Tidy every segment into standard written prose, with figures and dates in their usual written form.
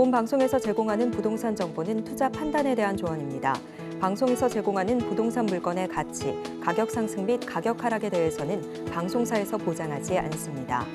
본 방송에서 제공하는 부동산 정보는 투자 판단에 대한 조언입니다. 방송에서 제공하는 부동산 물건의 가치, 가격 상승 및 가격 하락에 대해서는 방송사에서 보장하지 않습니다.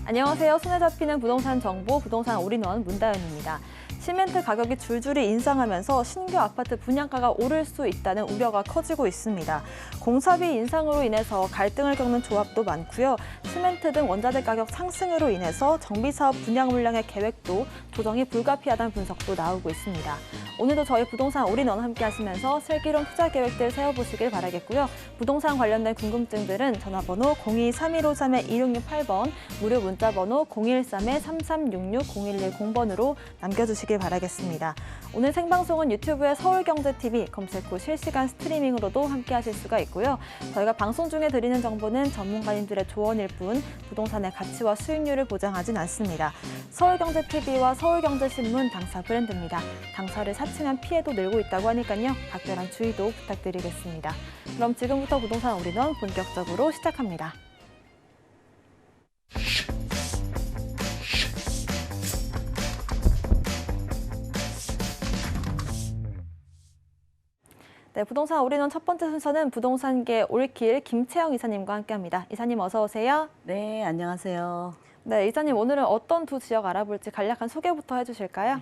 안녕하세요. 손에 잡히는 부동산 정보, 부동산 올인원 문다연입니다. 시멘트 가격이 줄줄이 인상하면서 신규 아파트 분양가가 오를 수 있다는 우려가 커지고 있습니다. 공사비 인상으로 인해서 갈등을 겪는 조합도 많고요. 시멘트 등 원자재 가격 상승으로 인해서 정비사업 분양 물량의 계획도 조정이 불가피하다는 분석도 나오고 있습니다. 오늘도 저희 부동산 올인원 함께 하시면서 슬기로운 투자 계획들 세워보시길 바라겠고요. 부동산 관련된 궁금증들은 전화번호 02-3153-2668번, 무료 문자번호 013-3366-0110번으로 남겨주시길 바라겠습니다. 오늘 생방송은 유튜브의 서울경제TV 검색 후 실시간 스트리밍으로도 함께 하실 수가 있고요. 저희가 방송 중에 드리는 정보는 전문가님들의 조언일 뿐 부동산의 가치와 수익률을 보장하진 않습니다. 서울경제TV와 서울경제신문 당사 브랜드입니다. 당사를 사칭한 피해도 늘고 있다고 하니까요. 각별한 주의도 부탁드리겠습니다. 그럼 지금부터 부동산 올인원 본격적으로 시작합니다. 네, 부동산 올인원 첫 번째 순서는 부동산계 올킬 김채영 이사님과 함께합니다. 이사님 어서 오세요. 네, 안녕하세요. 네, 이사님 오늘은 어떤 두 지역 알아볼지 간략한 소개부터 해주실까요?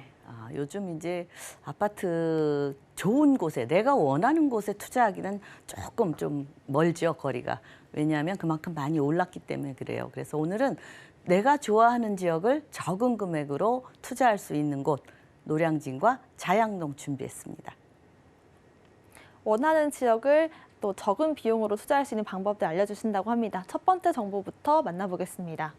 요즘 이제 아파트 좋은 곳에 내가 원하는 곳에 투자하기는 조금 좀 멀죠, 거리가. 왜냐하면 그만큼 많이 올랐기 때문에 그래요. 그래서 오늘은 내가 좋아하는 지역을 적은 금액으로 투자할 수 있는 곳 노량진과 자양동 준비했습니다. 원하는 지역을 또 적은 비용으로 투자할 수 있는 방법들 알려주신다고 합니다. 첫 번째 정보부터 만나보겠습니다.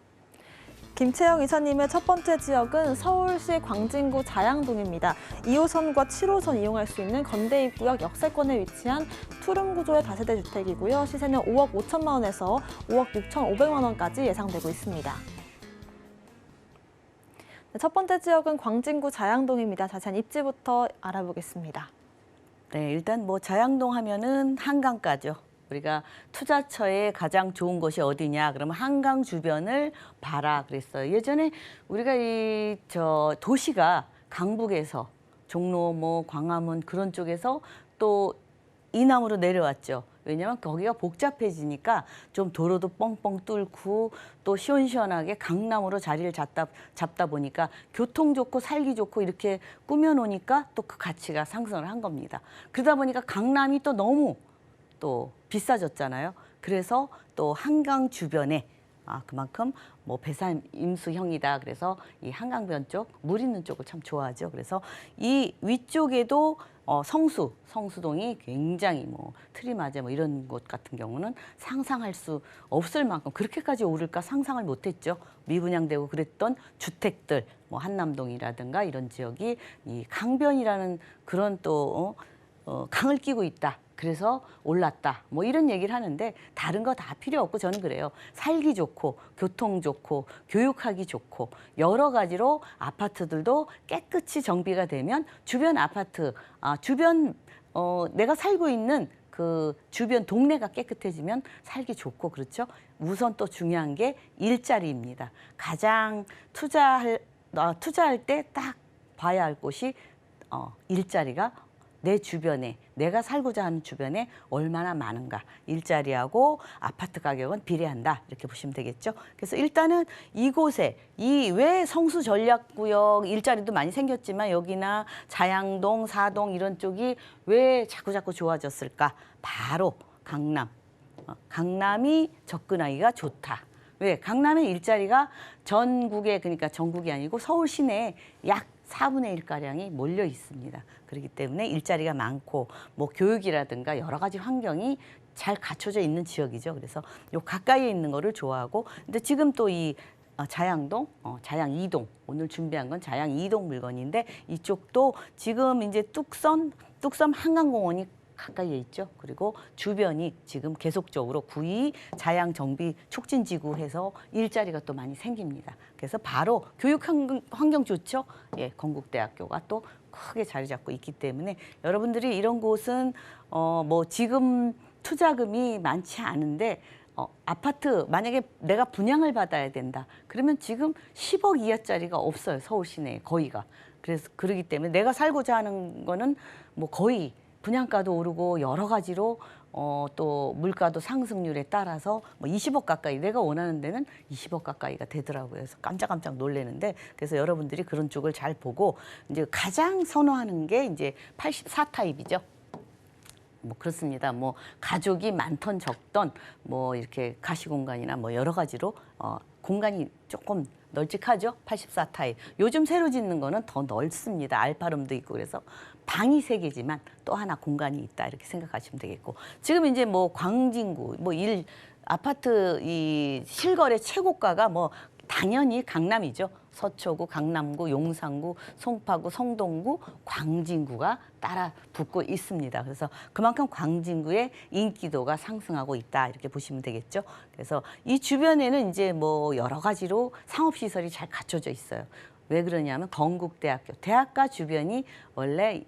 김채영 이사님의 첫 번째 지역은 서울시 광진구 자양동입니다. 2호선과 7호선 이용할 수 있는 건대 입구역 역세권에 위치한 투룸 구조의 다세대 주택이고요. 시세는 5억 5천만 원에서 5억 6천5백만 원까지 예상되고 있습니다. 첫 번째 지역은 광진구 자양동입니다. 자세한 입지부터 알아보겠습니다. 네, 일단 뭐 자양동 하면은 한강가죠. 우리가 투자처에 가장 좋은 곳이 어디냐? 그러면 한강 주변을 봐라 그랬어요. 예전에 우리가 도시가 강북에서 종로, 뭐 광화문 그런 쪽에서 또 이남으로 내려왔죠. 왜냐하면 거기가 복잡해지니까 좀 도로도 뻥뻥 뚫고 또 시원시원하게 강남으로 자리를 잡다 보니까 교통 좋고 살기 좋고 이렇게 꾸며놓으니까 또 그 가치가 상승을 한 겁니다. 그러다 보니까 강남이 또 너무 또 비싸졌잖아요. 그래서 또 한강 주변에 그만큼 뭐 배산 임수형이다. 그래서 이 한강변 쪽, 물 있는 쪽을 참 좋아하죠. 그래서 이 위쪽에도 성수동이 굉장히 뭐 트리마제 뭐 이런 곳 같은 경우는 상상할 수 없을 만큼 그렇게까지 오를까 상상을 못했죠. 미분양되고 그랬던 주택들, 뭐 한남동이라든가 이런 지역이 이 강변이라는 그런 또 강을 끼고 있다. 그래서 올랐다. 뭐 이런 얘기를 하는데 다른 거 다 필요 없고 저는 그래요. 살기 좋고 교통 좋고 교육하기 좋고 여러 가지로 아파트들도 깨끗이 정비가 되면 주변 아파트, 내가 살고 있는 그 주변 동네가 깨끗해지면 살기 좋고 그렇죠. 우선 또 중요한 게 일자리입니다. 가장 투자할 때 딱 봐야 할 곳이 일자리가 내 주변에 내가 살고자 하는 주변에 얼마나 많은가. 일자리하고 아파트 가격은 비례한다. 이렇게 보시면 되겠죠. 그래서 일단은 이곳에 왜 성수 전략구역 일자리도 많이 생겼지만 여기나 자양동, 사동 이런 쪽이 왜 자꾸자꾸 좋아졌을까. 바로 강남. 강남이 접근하기가 좋다. 왜? 강남의 일자리가 전국에 그러니까 전국이 아니고 서울 시내에 약 4분의 1가량이 몰려 있습니다. 그렇기 때문에 일자리가 많고 뭐 교육이라든가 여러 가지 환경이 잘 갖춰져 있는 지역이죠. 그래서 요 가까이에 있는 거를 좋아하고 근데 지금 또 이 자양동, 자양 2동 오늘 준비한 건 자양 2동 물건인데 이쪽도 지금 이제 뚝섬 한강공원이 가까이에 있죠. 그리고 주변이 지금 계속적으로 구이 자양 정비 촉진지구 해서 일자리가 또 많이 생깁니다. 그래서 바로 교육 환경 좋죠. 예, 건국대학교가 또 크게 자리 잡고 있기 때문에 여러분들이 이런 곳은 뭐 지금 투자금이 많지 않은데 아파트 만약에 내가 분양을 받아야 된다. 그러면 지금 10억 이하짜리가 없어요. 서울 시내에 거의가. 그래서 그러기 때문에 내가 살고자 하는 거는 뭐 거의 분양가도 오르고 여러 가지로 또 물가도 상승률에 따라서 뭐 20억 가까이 내가 원하는 데는 20억 가까이가 되더라고요. 그래서 깜짝깜짝 놀래는데 그래서 여러분들이 그런 쪽을 잘 보고 이제 가장 선호하는 게 이제 84타입이죠. 뭐 그렇습니다. 뭐 가족이 많던 적던 뭐 이렇게 가시공간이나 뭐 여러 가지로 공간이 조금 널찍하죠. 84타입. 요즘 새로 짓는 거는 더 넓습니다. 알파룸도 있고 그래서 방이 3개지만 또 하나 공간이 있다 이렇게 생각하시면 되겠고 지금 이제 뭐 광진구 뭐 아파트 이 실거래 최고가가 뭐 당연히 강남이죠. 서초구, 강남구, 용산구, 송파구, 성동구, 광진구가 따라 붙고 있습니다. 그래서 그만큼 광진구의 인기도가 상승하고 있다 이렇게 보시면 되겠죠. 그래서 이 주변에는 이제 뭐 여러 가지로 상업시설이 잘 갖춰져 있어요. 왜 그러냐면 건국대학교, 대학가 주변이 원래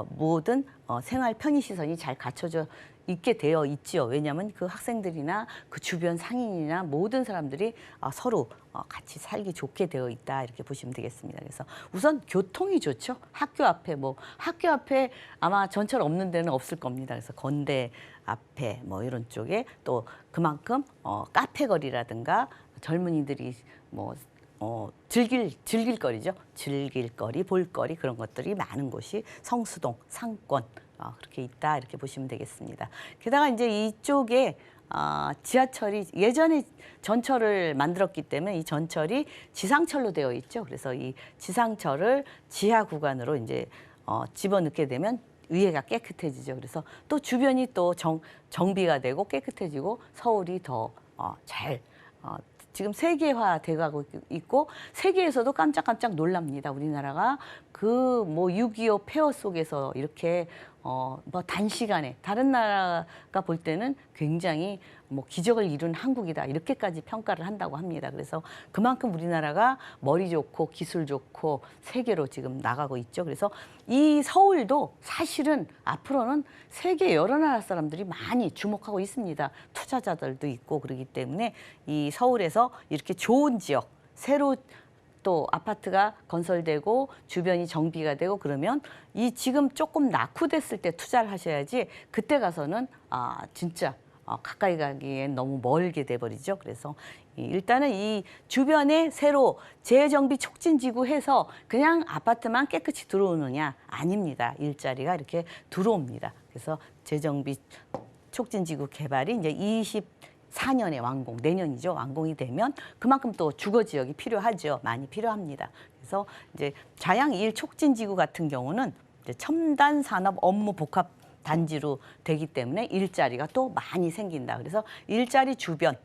모든 생활 편의시설이 잘 갖춰져 있게 되어 있지요. 왜냐하면 그 학생들이나 그 주변 상인이나 모든 사람들이 서로 같이 살기 좋게 되어 있다 이렇게 보시면 되겠습니다. 그래서 우선 교통이 좋죠. 학교 앞에 아마 전철 없는 데는 없을 겁니다. 그래서 건대 앞에 뭐 이런 쪽에 또 그만큼 카페 거리라든가 젊은이들이 뭐 즐길 거리죠. 즐길 거리, 볼거리 그런 것들이 많은 곳이 성수동, 상권 그렇게 있다 이렇게 보시면 되겠습니다. 게다가 이제 이쪽에 지하철이 예전에 전철을 만들었기 때문에 이 전철이 지상철로 되어 있죠. 그래서 이 지상철을 지하 구간으로 이제 집어넣게 되면 위에가 깨끗해지죠. 그래서 또 주변이 또 정비가 되고 깨끗해지고 서울이 더 잘 지금 세계화 돼가고 있고 세계에서도 깜짝깜짝 놀랍니다. 우리나라가 그 뭐 6.25 폐허 속에서 이렇게 뭐 단시간에 다른 나라가 볼 때는 굉장히 뭐 기적을 이룬 한국이다 이렇게까지 평가를 한다고 합니다. 그래서 그만큼 우리나라가 머리 좋고 기술 좋고 세계로 지금 나가고 있죠. 그래서 이 서울도 사실은 앞으로는 세계 여러 나라 사람들이 많이 주목하고 있습니다. 투자자들도 있고 그러기 때문에 이 서울에서 이렇게 좋은 지역 새로 또 아파트가 건설되고 주변이 정비가 되고 그러면 이 지금 조금 낙후됐을 때 투자를 하셔야지 그때 가서는 진짜 가까이 가기엔 너무 멀게 돼버리죠. 그래서 일단은 이 주변에 새로 재정비 촉진지구 해서 그냥 아파트만 깨끗이 들어오느냐 아닙니다. 일자리가 이렇게 들어옵니다. 그래서 재정비 촉진지구 개발이 이제 24년에 완공, 내년이죠. 완공이 되면 그만큼 또 주거 지역이 필요하죠. 많이 필요합니다. 그래서 이제 자양 1 촉진지구 같은 경우는 이제 첨단 산업 업무 복합 단지로 되기 때문에 일자리가 또 많이 생긴다. 그래서 일자리 주변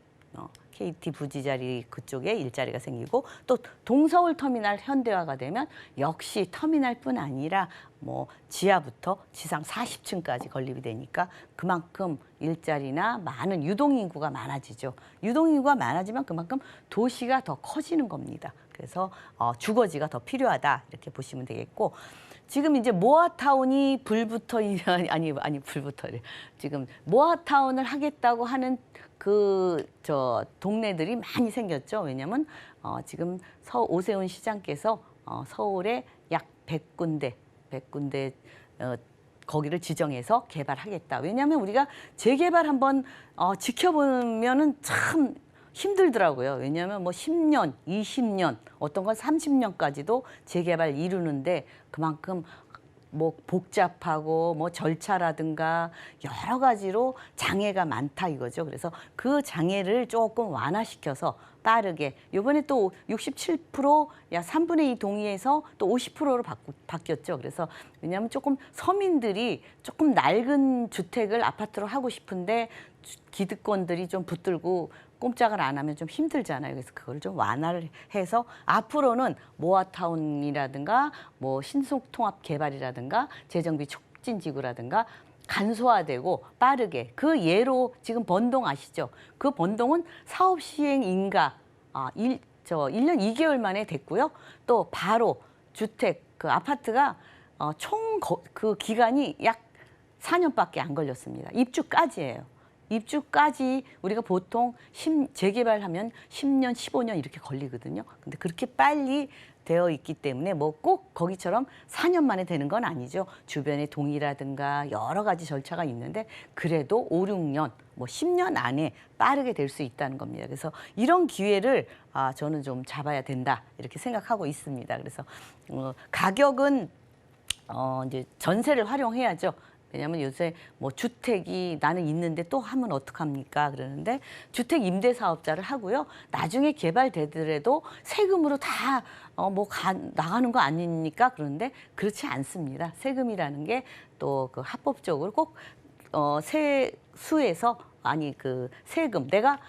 KT 부지자리 그쪽에 일자리가 생기고 또 동서울 터미널 현대화가 되면 역시 터미널뿐 아니라 뭐 지하부터 지상 40층까지 건립이 되니까 그만큼 일자리나 많은 유동인구가 많아지죠. 유동인구가 많아지면 그만큼 도시가 더 커지는 겁니다. 그래서 주거지가 더 필요하다 이렇게 보시면 되겠고 지금 이제 모아타운이 불부터래. 지금 모아타운을 하겠다고 하는 동네들이 많이 생겼죠. 왜냐하면 지금 오세훈 시장께서 서울에 약 100군데 거기를 지정해서 개발하겠다. 왜냐하면 우리가 재개발 한번 지켜보면은 참 힘들더라고요. 왜냐하면 뭐 10년, 20년, 어떤 건 30년까지도 재개발 이루는데 그만큼 뭐 복잡하고 뭐 절차라든가 여러 가지로 장애가 많다 이거죠. 그래서 그 장애를 조금 완화시켜서 빠르게 이번에 또 67% 약 3분의 2 동의해서 또 50%로 바뀌었죠. 그래서 왜냐하면 조금 서민들이 조금 낡은 주택을 아파트로 하고 싶은데 기득권들이 좀 붙들고 꼼짝을 안 하면 좀 힘들잖아요. 그래서 그걸 좀 완화를 해서 앞으로는 모아타운이라든가 뭐 신속통합 개발이라든가 재정비 촉진지구라든가 간소화되고 빠르게 그 예로 지금 번동 아시죠? 그 번동은 사업 시행 인가 1년 2개월 만에 됐고요. 또 바로 주택 그 아파트가 총 그 기간이 약 4년밖에 안 걸렸습니다. 입주까지예요. 입주까지 우리가 보통 재개발하면 10년, 15년 이렇게 걸리거든요. 근데 그렇게 빨리 되어 있기 때문에 뭐 꼭 거기처럼 4년 만에 되는 건 아니죠. 주변에 동의라든가 여러 가지 절차가 있는데 그래도 5, 6년, 뭐 10년 안에 빠르게 될 수 있다는 겁니다. 그래서 이런 기회를 저는 좀 잡아야 된다 이렇게 생각하고 있습니다. 그래서 가격은 이제 전세를 활용해야죠. 왜냐하면 요새 뭐 주택이 나는 있는데 또 하면 어떡합니까? 그러는데 주택 임대 사업자를 하고요. 나중에 개발되더라도 세금으로 다 나가는 거 아닙니까? 그런데 그렇지 않습니다. 세금이라는 게 또 그 합법적으로 꼭 세수에서 그 세금 내가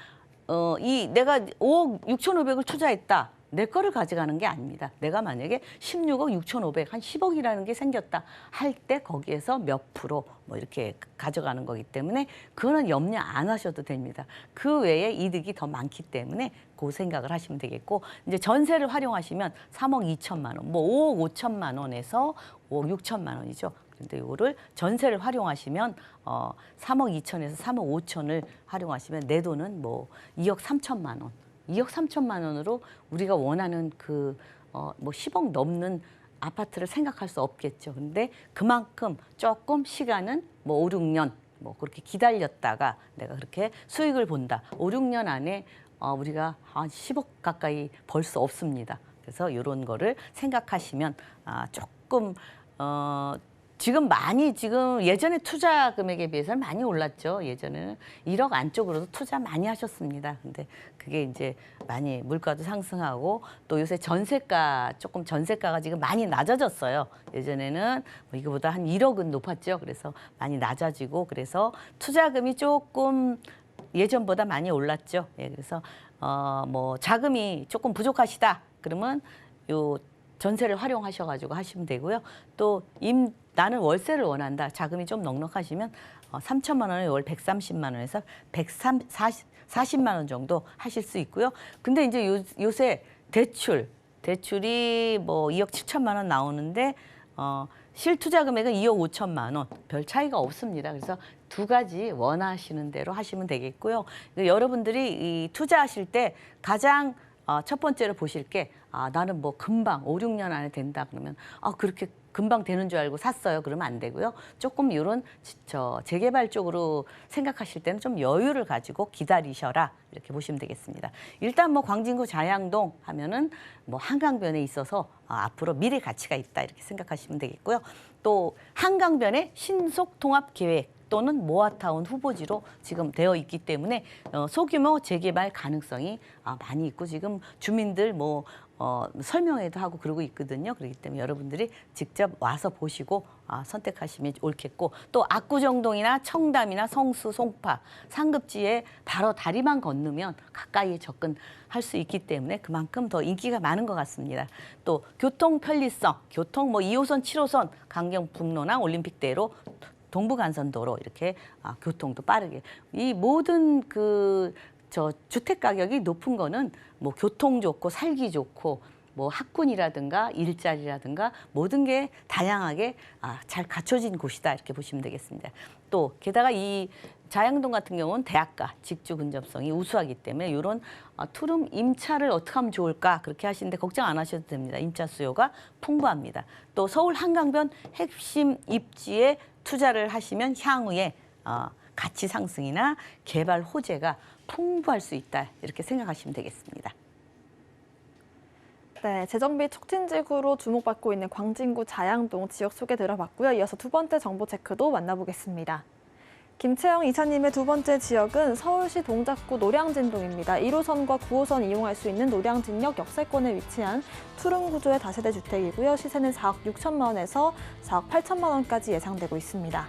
5억 6,500을 투자했다. 내 거를 가져가는 게 아닙니다. 내가 만약에 16억 6,500, 한 10억이라는 게 생겼다 할 때 거기에서 몇 프로 뭐 이렇게 가져가는 거기 때문에 그거는 염려 안 하셔도 됩니다. 그 외에 이득이 더 많기 때문에 그 생각을 하시면 되겠고 이제 전세를 활용하시면 3억 2천만 원, 뭐 5억 5천만 원에서 5억 6천만 원이죠. 그런데 이거를 전세를 활용하시면 3억 2천에서 3억 5천을 활용하시면 내 돈은 뭐 2억 3천만 원. 2억 3천만 원으로 우리가 원하는 뭐 10억 넘는 아파트를 생각할 수 없겠죠. 근데 그만큼 조금 시간은 뭐 5, 6년 뭐 그렇게 기다렸다가 내가 그렇게 수익을 본다. 5, 6년 안에 우리가 한 10억 가까이 벌 수 없습니다. 그래서 이런 거를 생각하시면 조금 지금 예전에 투자 금액에 비해서는 많이 올랐죠. 예전에는 1억 안쪽으로도 투자 많이 하셨습니다. 근데 그게 이제 많이 물가도 상승하고 또 요새 전세가가 지금 많이 낮아졌어요. 예전에는 뭐 이거보다 한 1억은 높았죠. 그래서 많이 낮아지고 그래서 투자금이 조금 예전보다 많이 올랐죠. 예, 그래서 뭐 자금이 조금 부족하시다. 그러면 요 전세를 활용하셔가지고 하시면 되고요. 또 나는 월세를 원한다. 자금이 좀 넉넉하시면 3천만 원에 월 130만 원에서 140만 원 정도 하실 수 있고요. 근데 이제 요새 대출이 뭐 2억 7천만 원 나오는데 실투자 금액은 2억 5천만 원. 별 차이가 없습니다. 그래서 두 가지 원하시는 대로 하시면 되겠고요. 여러분들이 이 투자하실 때 가장 첫 번째로 보실 게 나는 뭐 금방 5, 6년 안에 된다 그러면 그렇게 금방 되는 줄 알고 샀어요. 그러면 안 되고요. 조금 이런 재개발 쪽으로 생각하실 때는 좀 여유를 가지고 기다리셔라 이렇게 보시면 되겠습니다. 일단 뭐 광진구 자양동 하면은 뭐 한강변에 있어서 앞으로 미래 가치가 있다 이렇게 생각하시면 되겠고요. 또 한강변의 신속 통합 계획 또는 모아타운 후보지로 지금 되어 있기 때문에 소규모 재개발 가능성이 많이 있고 지금 주민들 설명회도 하고 그러고 있거든요. 그렇기 때문에 여러분들이 직접 와서 보시고 선택하시면 옳겠고 또 압구정동이나 청담이나 성수, 송파, 상급지에 바로 다리만 건너면 가까이에 접근할 수 있기 때문에 그만큼 더 인기가 많은 것 같습니다. 또 교통 편리성, 2호선, 7호선 강경북로나 올림픽대로 동부간선도로 이렇게 교통도 빠르게 이 모든 주택 가격이 높은 거는 뭐 교통 좋고 살기 좋고 뭐 학군이라든가 일자리라든가 모든 게 다양하게 잘 갖춰진 곳이다 이렇게 보시면 되겠습니다. 또 게다가 이 자양동 같은 경우는 대학가 직주 근접성이 우수하기 때문에 이런 투룸 임차를 어떻게 하면 좋을까 그렇게 하시는데 걱정 안 하셔도 됩니다. 임차 수요가 풍부합니다. 또 서울 한강변 핵심 입지에 투자를 하시면 향후에 가치 상승이나 개발 호재가 풍부할 수 있다 이렇게 생각하시면 되겠습니다. 네, 재정비 촉진지구로 주목받고 있는 광진구 자양동 지역 소개 들어봤고요. 이어서 두 번째 정보 체크도 만나보겠습니다. 김채영 이사님의 두 번째 지역은 서울시 동작구 노량진동입니다. 1호선과 9호선 이용할 수 있는 노량진역 역세권에 위치한 투룸 구조의 다세대 주택이고요. 시세는 4억 6천만 원에서 4억 8천만 원까지 예상되고 있습니다.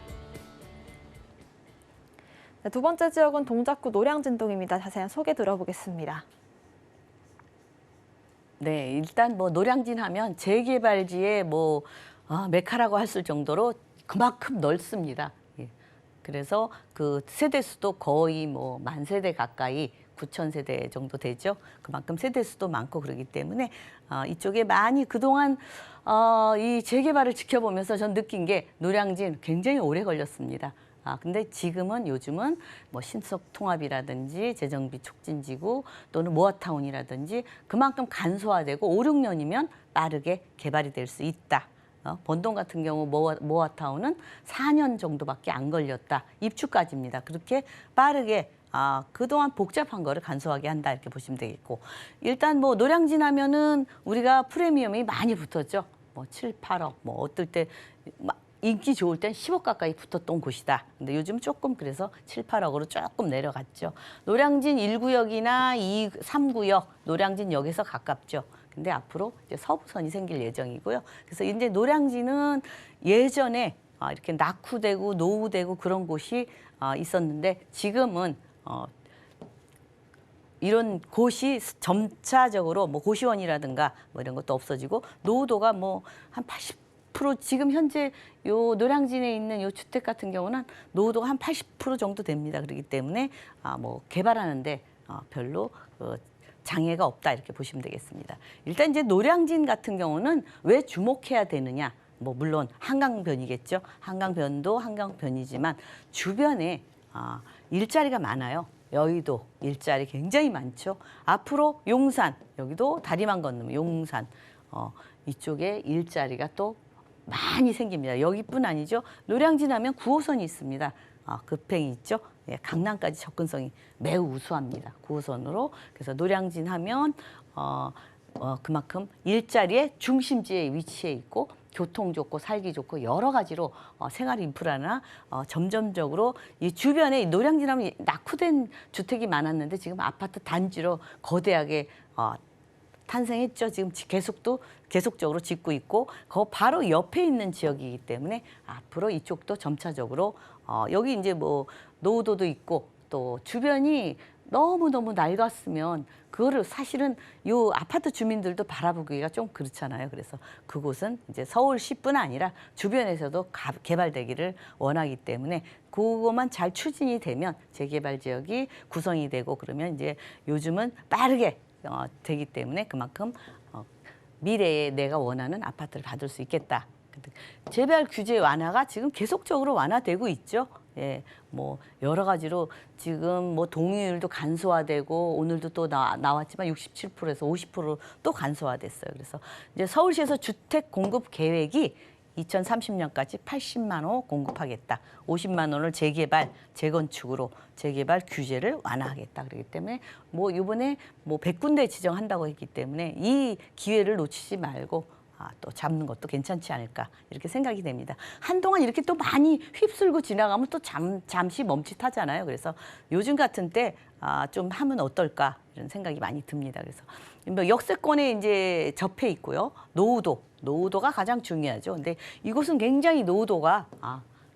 네, 두 번째 지역은 동작구 노량진동입니다. 자세한 소개 들어보겠습니다. 네, 일단 뭐 노량진 하면 재개발지의 메카라고 할 정도로 그만큼 넓습니다. 예. 그래서 그 세대 수도 거의 뭐 10,000세대 가까이 9,000세대 정도 되죠. 그만큼 세대 수도 많고 그러기 때문에 이쪽에 많이 그동안 이 재개발을 지켜보면서 전 느낀 게 노량진 굉장히 오래 걸렸습니다. 근데 지금은 요즘은 뭐 신속통합이라든지 재정비 촉진지구 또는 모아타운이라든지 그만큼 간소화되고 5, 6년이면 빠르게 개발이 될 수 있다. 본동 같은 경우 모아타운은 4년 정도밖에 안 걸렸다. 입주까지입니다. 그렇게 빠르게 그동안 복잡한 거를 간소하게 한다 이렇게 보시면 되겠고 일단 뭐 노량진 하면은 우리가 프리미엄이 많이 붙었죠. 뭐 7, 8억 뭐 어떨 때 인기 좋을 땐 10억 가까이 붙었던 곳이다. 근데 요즘 조금 그래서 7, 8억으로 조금 내려갔죠. 노량진 1구역이나 2, 3구역 노량진역에서 가깝죠. 근데 앞으로 이제 서부선이 생길 예정이고요. 그래서 이제 노량진은 예전에 이렇게 낙후되고 노후되고 그런 곳이 있었는데 지금은 이런 곳이 점차적으로 뭐 고시원이라든가 뭐 이런 것도 없어지고 노후도가 뭐 한 80% 지금 현재 요 노량진에 있는 요 주택 같은 경우는 노후도가 한 80% 정도 됩니다. 그렇기 때문에 뭐 개발하는데 별로 장애가 없다 이렇게 보시면 되겠습니다. 일단 이제 노량진 같은 경우는 왜 주목해야 되느냐? 뭐 물론 한강변이겠죠. 한강변도 한강변이지만 주변에 일자리가 많아요. 여의도 일자리 굉장히 많죠. 앞으로 용산 여기도 다리만 건너면 용산 이쪽에 일자리가 또 많이 생깁니다. 여기뿐 아니죠. 노량진 하면 9호선이 있습니다. 급행이 있죠. 예, 강남까지 접근성이 매우 우수합니다. 9호선으로. 그래서 노량진 하면 그만큼 일자리의 중심지에 위치해 있고 교통 좋고 살기 좋고 여러 가지로 생활 인프라나 점점적으로 이 주변에 노량진 하면 낙후된 주택이 많았는데 지금 아파트 단지로 거대하게 탄생했죠. 지금 계속적으로 짓고 있고 그 바로 옆에 있는 지역이기 때문에 앞으로 이쪽도 점차적으로 여기 이제 뭐 노후도도 있고 또 주변이 너무너무 낡았으면 그거를 사실은 요 아파트 주민들도 바라보기가 좀 그렇잖아요. 그래서 그곳은 이제 서울시뿐 아니라 주변에서도 개발되기를 원하기 때문에 그것만 잘 추진이 되면 재개발 지역이 구성이 되고 그러면 이제 요즘은 빠르게 되기 때문에 그만큼 미래에 내가 원하는 아파트를 받을 수 있겠다. 재개발 규제 완화가 지금 계속적으로 완화되고 있죠. 예, 뭐 여러 가지로 지금 뭐 동의율도 간소화되고 오늘도 또 나왔지만 67%에서 50%또 간소화됐어요. 그래서 이제 서울시에서 주택 공급 계획이 2030년까지 80만 호 공급하겠다. 50만 원을 재개발, 재건축으로 재개발 규제를 완화하겠다. 그렇기 때문에 뭐 이번에 뭐 100군데 지정한다고 했기 때문에 이 기회를 놓치지 말고 또 잡는 것도 괜찮지 않을까 이렇게 생각이 됩니다. 한동안 이렇게 또 많이 휩쓸고 지나가면 또 잠시 멈칫하잖아요. 그래서 요즘 같은 때 좀 하면 어떨까 이런 생각이 많이 듭니다. 그래서 뭐 역세권에 이제 접해 있고요. 노후도가 가장 중요하죠. 근데 이곳은 굉장히 노후도가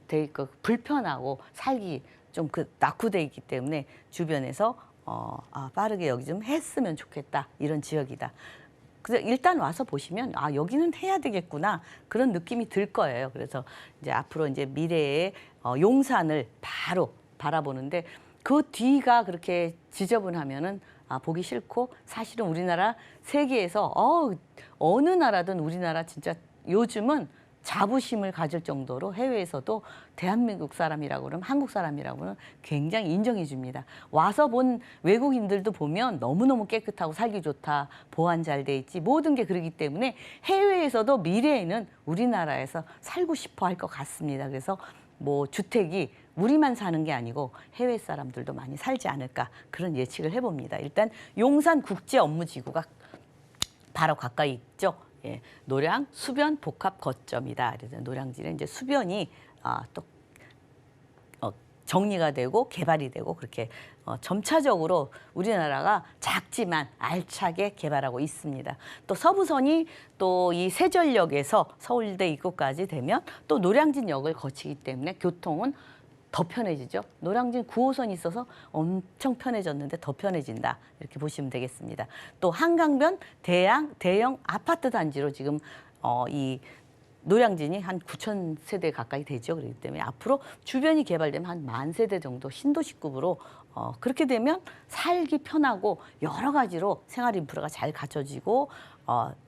되게 불편하고 살기 좀 낙후돼 있기 때문에 주변에서 빠르게 여기 좀 했으면 좋겠다 이런 지역이다. 그래서 일단 와서 보시면 여기는 해야 되겠구나 그런 느낌이 들 거예요. 그래서 이제 앞으로 이제 미래의 용산을 바로 바라보는데 그 뒤가 그렇게 지저분하면은 보기 싫고 사실은 우리나라 세계에서 어느 나라든 우리나라 진짜 요즘은 자부심을 가질 정도로 해외에서도 대한민국 사람이라고 그러면 한국 사람이라고 그러면 굉장히 인정해 줍니다. 와서 본 외국인들도 보면 너무너무 깨끗하고 살기 좋다. 보안 잘 돼 있지. 모든 게 그러기 때문에 해외에서도 미래에는 우리나라에서 살고 싶어 할 것 같습니다. 그래서 뭐 주택이 우리만 사는 게 아니고 해외 사람들도 많이 살지 않을까 그런 예측을 해봅니다. 일단 용산 국제업무지구가 바로 가까이 있죠. 예, 노량 수변 복합 거점이다. 그래서 노량진에 이제 수변이 또 정리가 되고 개발이 되고 그렇게 점차적으로 우리나라가 작지만 알차게 개발하고 있습니다. 또 서부선이 또 이 세전역에서 서울대 입구까지 되면 또 노량진역을 거치기 때문에 교통은 더 편해지죠. 노량진 9호선이 있어서 엄청 편해졌는데 더 편해진다. 이렇게 보시면 되겠습니다. 또 한강변 대형 아파트 단지로 지금 이 노량진이 한 9,000세대 가까이 되죠. 그렇기 때문에 앞으로 주변이 개발되면 한 10,000세대 정도 신도시급으로 그렇게 되면 살기 편하고 여러 가지로 생활 인프라가 잘 갖춰지고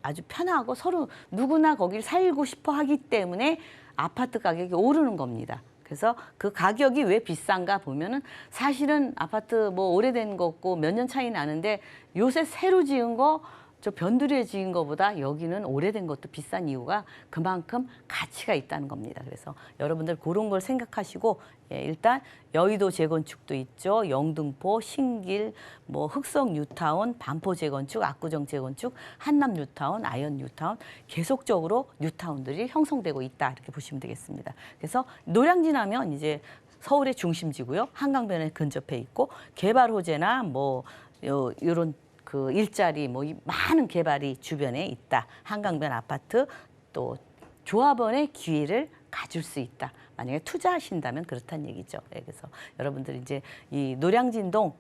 아주 편하고 서로 누구나 거기를 살고 싶어 하기 때문에 아파트 가격이 오르는 겁니다. 그래서 그 가격이 왜 비싼가 보면은 사실은 아파트 뭐 오래된 거 없고 몇 년 차이 나는데 요새 새로 지은 거 저 변두리에 지은 거보다 여기는 오래된 것도 비싼 이유가 그만큼 가치가 있다는 겁니다. 그래서 여러분들 그런 걸 생각하시고 일단 여의도 재건축도 있죠. 영등포, 신길, 뭐 흑성 뉴타운, 반포 재건축, 압구정 재건축, 한남 뉴타운, 아현 뉴타운 계속적으로 뉴타운들이 형성되고 있다 이렇게 보시면 되겠습니다. 그래서 노량진 하면 이제 서울의 중심지고요. 한강변에 근접해 있고 개발 호재나 뭐 이런 그 일자리 뭐 많은 개발이 주변에 있다. 한강변 아파트 또 조합원의 기회를 가질 수 있다. 만약에 투자하신다면 그렇다는 얘기죠. 그래서 여러분들 이제 이 노량진동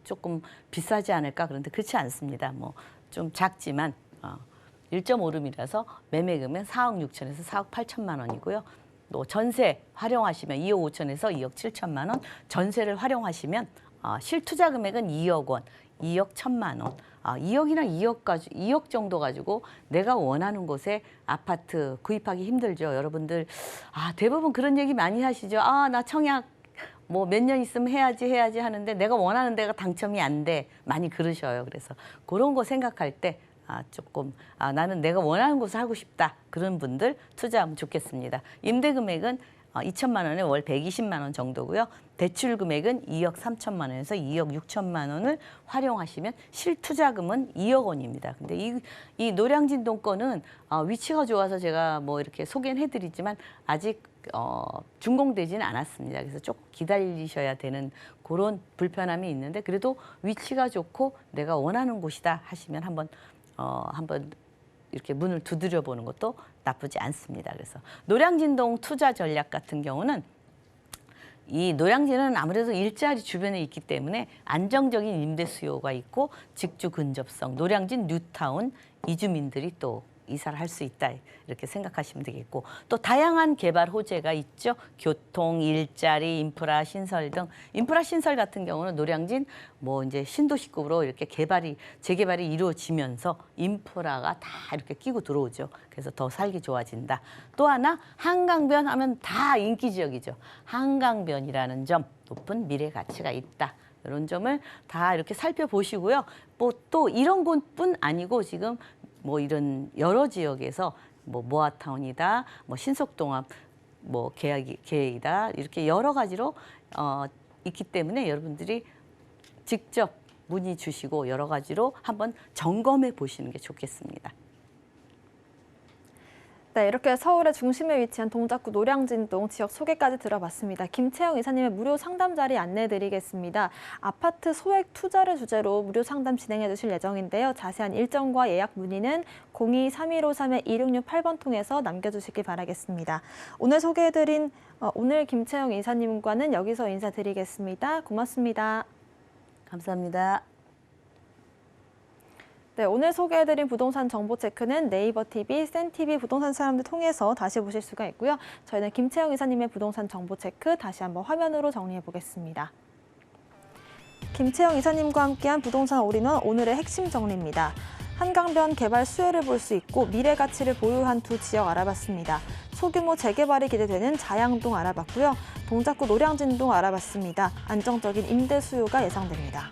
조금 비싸지 않을까 그런데 그렇지 않습니다. 뭐 좀 작지만 1.5룸이라서 매매금은 4억 6천에서 4억 8천만 원이고요. 또 전세 활용하시면 2억 5천에서 2억 7천만 원, 전세를 활용하시면 실투자 금액은 2억 원, 2억 1천만 원, 2억이나 2억 정도 가지고 내가 원하는 곳에 아파트 구입하기 힘들죠. 여러분들 대부분 그런 얘기 많이 하시죠. 나 청약 뭐 몇 년 있으면 해야지 하는데 내가 원하는 데가 당첨이 안 돼. 많이 그러셔요. 그래서 그런 거 생각할 때 조금 나는 내가 원하는 곳을 하고 싶다. 그런 분들 투자하면 좋겠습니다. 임대 금액은 2천만 원에 월 120만 원 정도고요. 대출 금액은 2억 3천만 원에서 2억 6천만 원을 활용하시면 실투자금은 2억 원입니다. 근데 이 노량진동 거는 위치가 좋아서 제가 뭐 이렇게 소개는 해드리지만 아직 준공되지는 않았습니다. 그래서 조금 기다리셔야 되는 그런 불편함이 있는데 그래도 위치가 좋고 내가 원하는 곳이다 하시면 한번 이렇게 문을 두드려 보는 것도 나쁘지 않습니다. 그래서 노량진동 투자 전략 같은 경우는 이 노량진은 아무래도 일자리 주변에 있기 때문에 안정적인 임대 수요가 있고 직주 근접성, 노량진 뉴타운 이주민들이 또 이사를 할 수 있다 이렇게 생각하시면 되겠고 또 다양한 개발 호재가 있죠. 교통, 일자리, 인프라 신설 등 인프라 신설 같은 경우는 노량진 뭐 이제 신도시급으로 이렇게 재개발이 이루어지면서 인프라가 다 이렇게 끼고 들어오죠. 그래서 더 살기 좋아진다. 또 하나 한강변 하면 다 인기 지역이죠. 한강변이라는 점 높은 미래 가치가 있다. 이런 점을 다 이렇게 살펴보시고요. 뭐 또 이런 곳뿐 아니고 지금 뭐 이런 여러 지역에서 뭐 모아타운이다, 뭐 신속동합 뭐 계획이다 이렇게 여러 가지로 있기 때문에 여러분들이 직접 문의 주시고 여러 가지로 한번 점검해 보시는 게 좋겠습니다. 네, 이렇게 서울의 중심에 위치한 동작구 노량진동 지역 소개까지 들어봤습니다. 김채영 이사님의 무료 상담 자리 안내드리겠습니다. 아파트 소액 투자를 주제로 무료 상담 진행해 주실 예정인데요. 자세한 일정과 예약 문의는 02-3153-2668번 통해서 남겨주시기 바라겠습니다. 오늘 김채영 이사님과는 여기서 인사드리겠습니다. 고맙습니다. 감사합니다. 네, 오늘 소개해드린 부동산 정보 체크는 네이버 TV, 센TV 부동산 사람들 통해서 다시 보실 수가 있고요. 저희는 김채영 이사님의 부동산 정보 체크 다시 한번 화면으로 정리해 보겠습니다. 김채영 이사님과 함께한 부동산 올인원 오늘의 핵심 정리입니다. 한강변 개발 수혜를 볼 수 있고 미래 가치를 보유한 두 지역 알아봤습니다. 소규모 재개발이 기대되는 자양동 알아봤고요. 동작구 노량진동 알아봤습니다. 안정적인 임대 수요가 예상됩니다.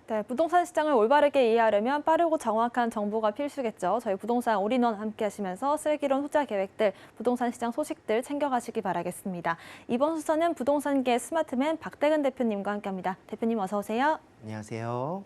네, 부동산 시장을 올바르게 이해하려면 빠르고 정확한 정보가 필수겠죠. 저희 부동산 올인원 함께 하시면서 슬기로운 투자 계획들, 부동산 시장 소식들 챙겨가시기 바라겠습니다. 이번 수서는 부동산계 스마트맨 박대근 대표님과 함께합니다. 대표님 어서 오세요. 안녕하세요.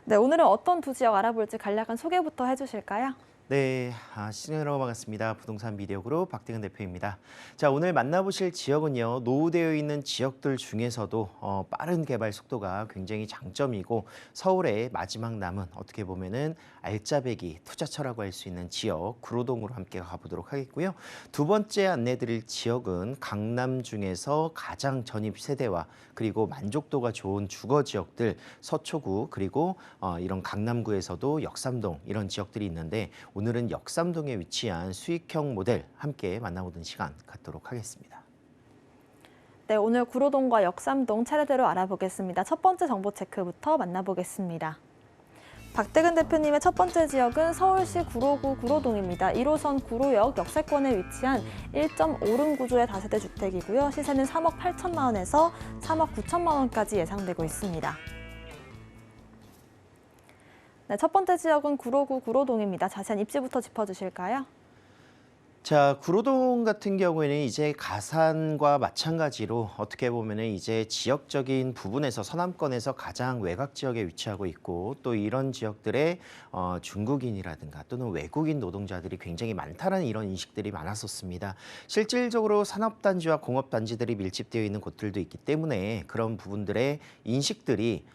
네, 오늘은 어떤 두 지역 알아볼지 간략한 소개부터 해주실까요? 네, 시청자 반갑습니다. 부동산 미디어그룹 박대근 대표입니다. 자, 오늘 만나보실 지역은요, 노후되어 있는 지역들 중에서도 빠른 개발 속도가 굉장히 장점이고 서울의 마지막 남은 어떻게 보면은 알짜배기 투자처라고 할 수 있는 지역 구로동으로 함께 가보도록 하겠고요. 두 번째 안내드릴 지역은 강남 중에서 가장 전입 세대와 그리고 만족도가 좋은 주거 지역들 서초구 그리고 이런 강남구에서도 역삼동 이런 지역들이 있는데 오늘은 역삼동에 위치한 수익형 모델 함께 만나보는 시간 갖도록 하겠습니다. 네, 오늘 구로동과 역삼동 차례대로 알아보겠습니다. 첫 번째 정보 체크부터 만나보겠습니다. 박대근 대표님의 첫 번째 지역은 서울시 구로구 구로동입니다. 1호선 구로역 역세권에 위치한 1.5룸 구조의 다세대 주택이고요. 시세는 3억 8천만 원에서 3억 9천만 원까지 예상되고 있습니다. 네, 첫 번째 지역은 구로구 구로동입니다. 자세한 입지부터 짚어주실까요? 자, 구로동 같은 경우에는 이제 가산과 마찬가지로 어떻게 보면은 이제 지역적인 부분에서 서남권에서 가장 외곽 지역에 위치하고 있고 또 이런 지역들에 중국인이라든가 또는 외국인 노동자들이 굉장히 많다는 이런 인식들이 많았었습니다. 실질적으로 산업단지와 공업단지들이 밀집되어 있는 곳들도 있기 때문에 그런 부분들의 인식들이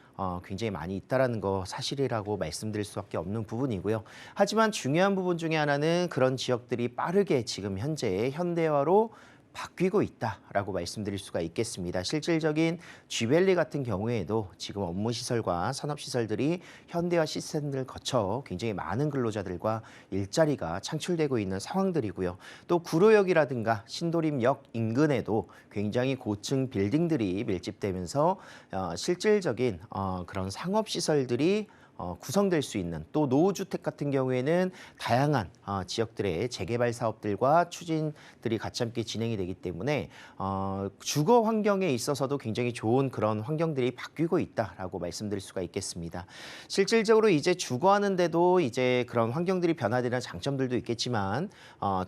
굉장히 많이 있다라는 거 사실이라고 말씀드릴 수밖에 없는 부분이고요. 하지만 중요한 부분 중에 하나는 그런 지역들이 빠르게 지금 현재 현대화로 바뀌고 있다라고 말씀드릴 수가 있겠습니다. 실질적인 G밸리 같은 경우에도 지금 업무시설과 산업시설들이 현대화 시스템을 거쳐 굉장히 많은 근로자들과 일자리가 창출되고 있는 상황들이고요. 또 구로역이라든가 신도림역 인근에도 굉장히 고층 빌딩들이 밀집되면서 실질적인 그런 상업시설들이 구성될 수 있는 또 노후주택 같은 경우에는 다양한 지역들의 재개발 사업들과 추진들이 같이 함께 진행이 되기 때문에 주거 환경에 있어서도 굉장히 좋은 그런 환경들이 바뀌고 있다라고 말씀드릴 수가 있겠습니다. 실질적으로 이제 주거하는데도 이제 그런 환경들이 변화되는 장점들도 있겠지만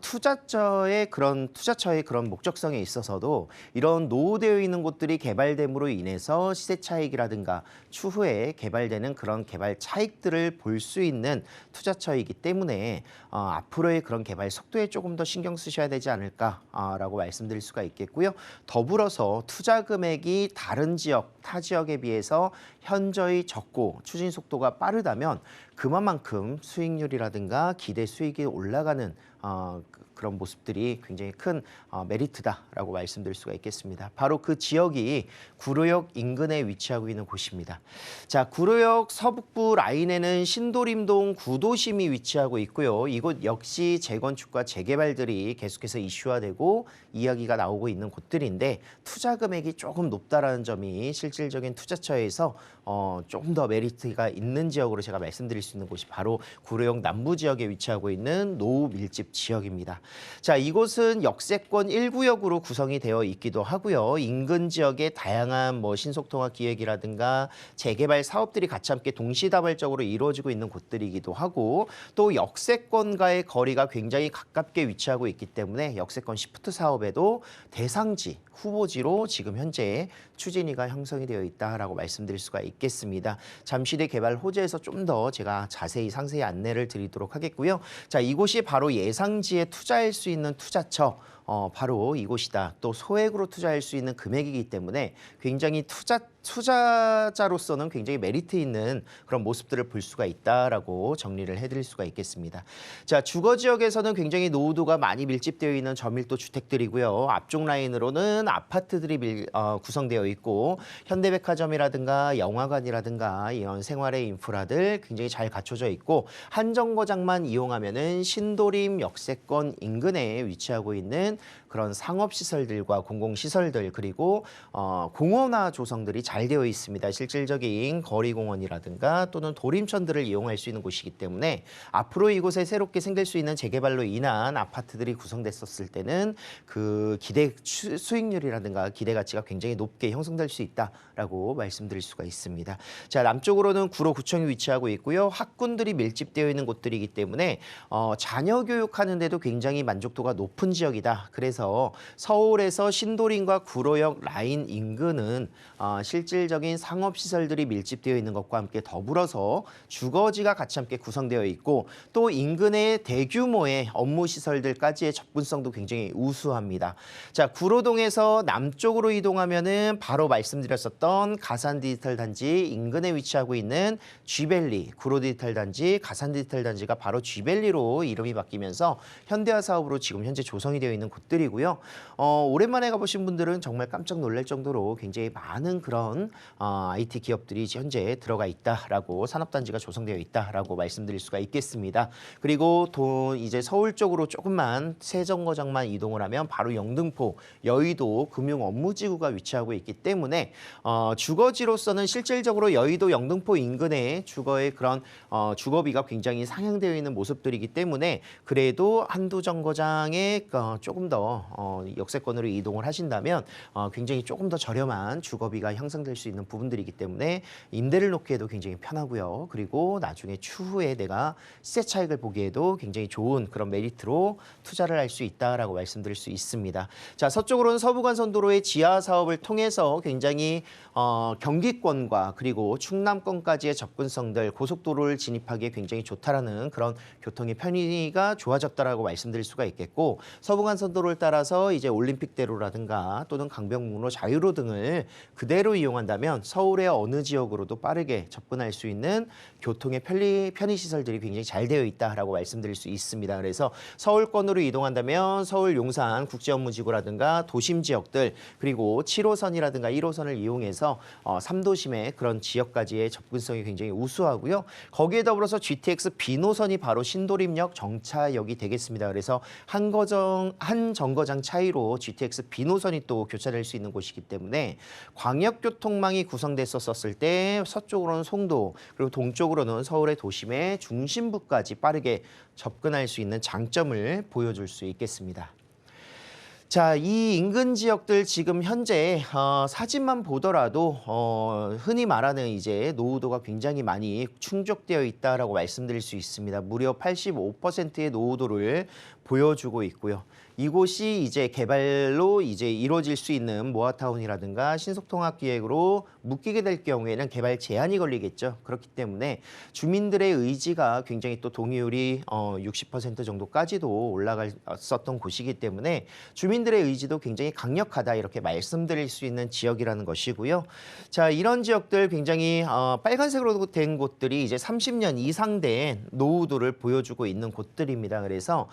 투자처의 그런 목적성에 있어서도 이런 노후되어 있는 곳들이 개발됨으로 인해서 시세 차익이라든가 추후에 개발되는 그런 개발 차익들을 볼 수 있는 투자처이기 때문에 앞으로의 그런 개발 속도에 조금 더 신경 쓰셔야 되지 않을까라고 말씀드릴 수가 있겠고요. 더불어서 투자 금액이 다른 지역, 타 지역에 비해서 현저히 적고 추진 속도가 빠르다면 그만큼 수익률이라든가 기대 수익이 올라가는 그런 모습들이 굉장히 큰 메리트다라고 말씀드릴 수가 있겠습니다. 바로 그 지역이 구로역 인근에 위치하고 있는 곳입니다. 자, 구로역 서북부 라인에는 신도림동 구도심이 위치하고 있고요. 이곳 역시 재건축과 재개발들이 계속해서 이슈화되고 이야기가 나오고 있는 곳들인데 투자 금액이 조금 높다라는 점이 실질적인 투자처에서 조금 더 메리트가 있는 지역으로 제가 말씀드릴 수 있는 곳이 바로 구로역 남부 지역에 위치하고 있는 노후 밀집 지역입니다. 자, 이곳은 역세권 1구역으로 구성이 되어 있기도 하고요. 인근 지역의 다양한 신속통화 기획이라든가 재개발 사업들이 같이 함께 동시다발적으로 이루어지고 있는 곳들이기도 하고 또 역세권과의 거리가 굉장히 가깝게 위치하고 있기 때문에 역세권 시프트 사업에도 대상지, 후보지로 지금 현재 추진위가 형성이 되어 있다라고 말씀드릴 수가 있겠습니다. 잠시 뒤 개발 호재에서 좀 더 제가 상세히 안내를 드리도록 하겠고요. 자, 이곳이 바로 예상지에 투자할 수 있는 투자처, 바로 이곳이다. 또 소액으로 투자할 수 있는 금액이기 때문에 굉장히 투자자로서는 굉장히 메리트 있는 그런 모습들을 볼 수가 있다라고 정리를 해드릴 수가 있겠습니다. 자, 주거 지역에서는 굉장히 노후도가 많이 밀집되어 있는 저밀도 주택들이고요. 앞쪽 라인으로는 아파트들이 구성되어 있고 현대백화점이라든가 영화관이라든가 이런 생활의 인프라들 굉장히 잘 갖춰져 있고 한정거장만 이용하면은 신도림 역세권 인근에 위치하고 있는 그런 상업시설들과 공공시설들 그리고 공원화 조성들이 잘 되어 있습니다. 실질적인 거리공원이라든가 또는 도림천들을 이용할 수 있는 곳이기 때문에 앞으로 이곳에 새롭게 생길 수 있는 재개발로 인한 아파트들이 구성됐었을 때는 그 기대 수익률이라든가 기대 가치가 굉장히 높게 형성될 수 있다라고 말씀드릴 수가 있습니다. 자, 남쪽으로는 구로 구청이 위치하고 있고요. 학군들이 밀집되어 있는 곳들이기 때문에 자녀 교육하는데도 굉장히 만족도가 높은 지역이다. 그래서 서울에서 신도림과 구로역 라인 인근은 실질적인 상업시설들이 밀집되어 있는 것과 함께 더불어서 주거지가 같이 함께 구성되어 있고 또 인근의 대규모의 업무시설들까지의 접근성도 굉장히 우수합니다. 자, 구로동에서 남쪽으로 이동하면은 바로 말씀드렸었던 가산 디지털 단지 인근에 위치하고 있는 G밸리, 구로 디지털 단지, 가산 디지털 단지가 바로 G밸리로 이름이 바뀌면서 현대화 사업으로 지금 현재 조성이 되어 있는 곳들이고요. 오랜만에 가보신 분들은 정말 깜짝 놀랄 정도로 굉장히 많은 그런 IT 기업들이 현재 들어가 있다라고 산업단지가 조성되어 있다라고 말씀드릴 수가 있겠습니다. 그리고 이제 서울 쪽으로 조금만 새 정거장만 이동을 하면 바로 영등포, 여의도 금융 업무지구가 위치하고 있기 때문에 주거지로서는 실질적으로 여의도 영등포 인근에 주거의 그런 주거비가 굉장히 상향되어 있는 모습들이기 때문에 그래도 한두 정거장에 조금 더 역세권으로 이동을 하신다면 굉장히 조금 더 저렴한 주거비가 형성될 수 있는 부분들이기 때문에 임대를 놓기에도 굉장히 편하고요. 그리고 나중에 추후에 내가 시세 차익을 보기에도 굉장히 좋은 그런 메리트로 투자를 할 수 있다라고 말씀드릴 수 있습니다. 자, 서쪽으로는 서부간선도로의 지하 사업을 통해서 굉장히 경기권과 그리고 충남권까지의 접근성들 고속도로를 진입하기에 굉장히 좋다라는 그런 교통의 편의가 좋아졌다라고 말씀드릴 수가 있겠고 서부간선도로를 따라서 이제 올림픽대로라든가 또는 강변북로 자유로 등을 그대로 이용한다면 서울의 어느 지역으로도 빠르게 접근할 수 있는 교통의 편의시설들이 굉장히 잘 되어 있다라고 말씀드릴 수 있습니다. 그래서 서울권으로 이동한다면 서울 용산 국제업무지구라든가 도심 지역들 그리고 7호선이라든가 1호선을 이용해서 3도심의 그런 지역까지의 접근성이 굉장히 우수하고요. 거기에 더불어서 GTX B노선이 바로 신도림역 정차역이 되겠습니다. 그래서 한 정거장 차이로 GTX B노선이 또 교차될 수 있는 곳이기 때문에 광역교통망이 구성됐었을 때 서쪽으로는 송도 그리고 동쪽으로는 서울의 도심의 중심부까지 빠르게 접근할 수 있는 장점을 보여줄 수 있겠습니다. 자, 이 인근 지역들 지금 현재 사진만 보더라도 흔히 말하는 이제 노후도가 굉장히 많이 충족되어 있다라고 말씀드릴 수 있습니다. 무려 85%의 노후도를 보여주고 있고요. 이곳이 이제 개발로 이제 이루어질 수 있는 모아타운이라든가 신속통합기획으로 묶이게 될 경우에는 개발 제한이 걸리겠죠. 그렇기 때문에 주민들의 의지가 굉장히 또 동의율이 60% 정도까지도 올라갔었던 곳이기 때문에 주민들의 의지도 굉장히 강력하다 이렇게 말씀드릴 수 있는 지역이라는 것이고요. 자, 이런 지역들 굉장히 빨간색으로 된 곳들이 이제 30년 이상 된 노후도를 보여주고 있는 곳들입니다. 그래서